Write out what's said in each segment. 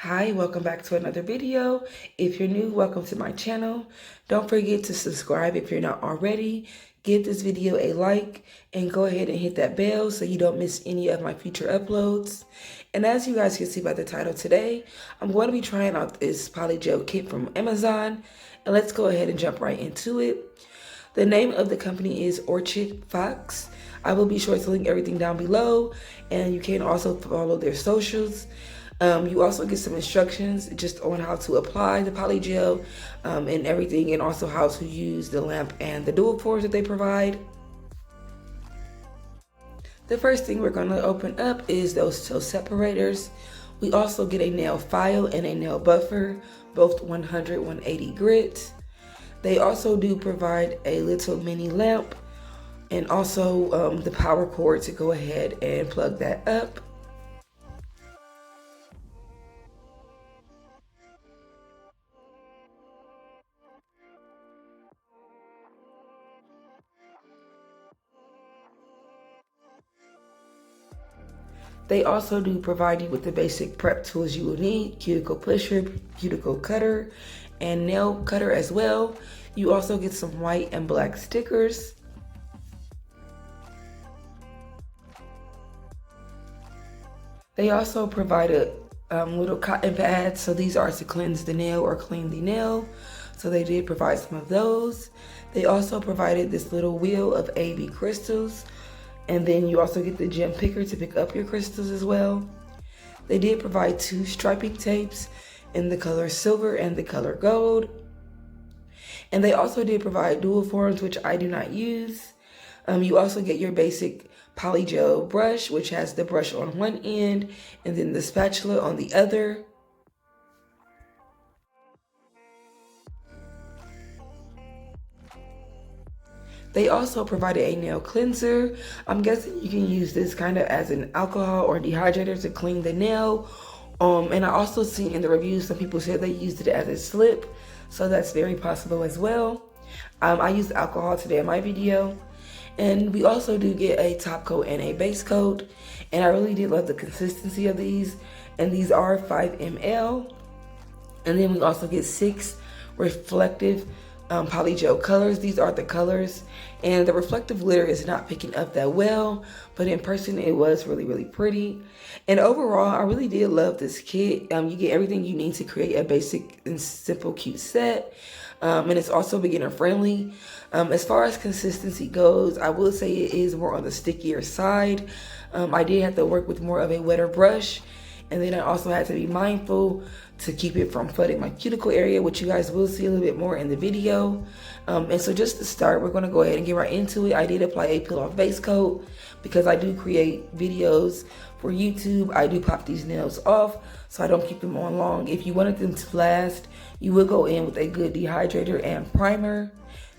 Hi, welcome back to another video. If you're new, welcome to my channel. Don't forget to subscribe if you're not already. Give this video a like and go ahead and hit that bell so you don't miss any of my future uploads. And as you guys can see by the title today, I'm going to be trying out this Polygel kit from Amazon. And let's go ahead and jump right into it. The name of the company is Orchid Fox. I will be sure to link everything down below, and you can also follow their socials. You also get some instructions just on how to apply the polygel and everything, and also how to use the lamp and the dual pores that they provide. The first thing we're going to open up is those toe separators. We also get a nail file and a nail buffer, both 100-180 grit. They also do provide a little mini lamp and also the power cord to go ahead and plug that up. They also do provide you with the basic prep tools you will need: cuticle pusher, cuticle cutter, and nail cutter as well. You also get some white and black stickers. They also provide a little cotton pads, so these are to cleanse the nail or clean the nail. So they did provide some of those. They also provided this little wheel of AB crystals. And then you also get the gem picker to pick up your crystals as well. They did provide 2 striping tapes in the color silver and the color gold. And they also did provide dual forms, which I do not use. You also get your basic polygel brush, which has the brush on one end and then the spatula on the other. They also provided a nail cleanser. I'm guessing you can use this kind of as an alcohol or dehydrator to clean the nail. And I also seen in the reviews some people said they used it as a slip, so that's very possible as well. I used alcohol today in my video. And we also do get a top coat and a base coat. And I really did love the consistency of these. And these are 5 ml. And then we also get 6 reflective polygel colors. These are the colors, and the reflective glitter is not picking up that well, but in person it was really pretty. And overall, I really did love this kit. You get everything you need to create a basic and simple cute set, and it's also beginner friendly. As far as consistency goes, I will say it is more on the stickier side. I did have to work with more of a wetter brush, and then I also had to be mindful to keep it from flooding my cuticle area, which you guys will see a little bit more in the video. And so just to start, we're gonna go ahead and get right into it. I did apply a peel off base coat because I do create videos for YouTube. I do pop these nails off so I don't keep them on long. If you wanted them to last, you will go in with a good dehydrator and primer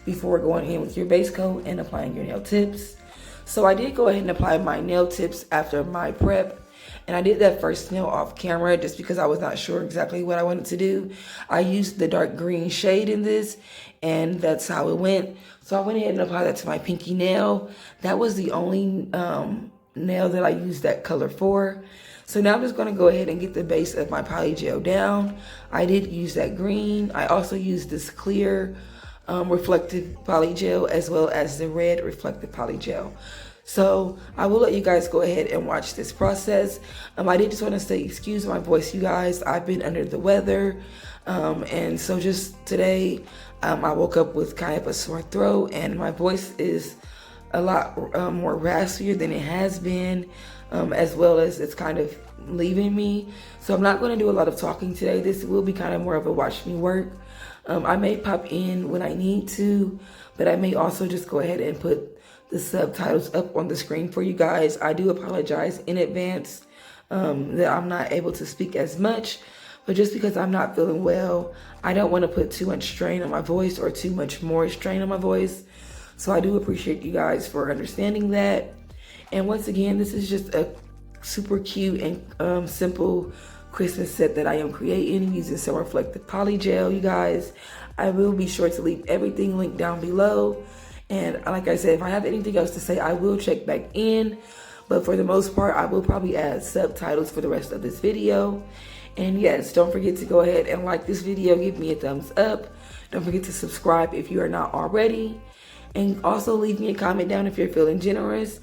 before going in with your base coat and applying your nail tips. So I did go ahead and apply my nail tips after my prep. And I did that first nail off camera just because I was not sure exactly what I wanted to do. I used the dark green shade in this, and that's how it went. So I went ahead and applied that to my pinky nail. That was the only nail that I used that color for. So now I'm just going to go ahead and get the base of my polygel down. I did use that green. I also used this clear reflective polygel as well as the red reflective polygel. So I will let you guys go ahead and watch this process. I did just want to say, excuse my voice, you guys. I've been under the weather. And so just today, I woke up with kind of a sore throat, and my voice is a lot more raspier than it has been, as well as it's kind of leaving me. So I'm not going to do a lot of talking today. This will be kind of more of a watch me work. I may pop in when I need to, but I may also just go ahead and put the subtitles up on the screen for you guys. I do apologize in advance that I'm not able to speak as much, but just because I'm not feeling well, I don't want to put too much strain on my voice or too much more strain on my voice. So I do appreciate you guys for understanding that. And once again, this is just a super cute and simple Christmas set that I am creating using some reflective polygel, you guys. I will be sure to leave everything linked down below. And like I said, if I have anything else to say, I will check back in. But for the most part, I will probably add subtitles for the rest of this video. And yes, don't forget to go ahead and like this video, give me a thumbs up. Don't forget to subscribe if you are not already. And also leave me a comment down if you're feeling generous.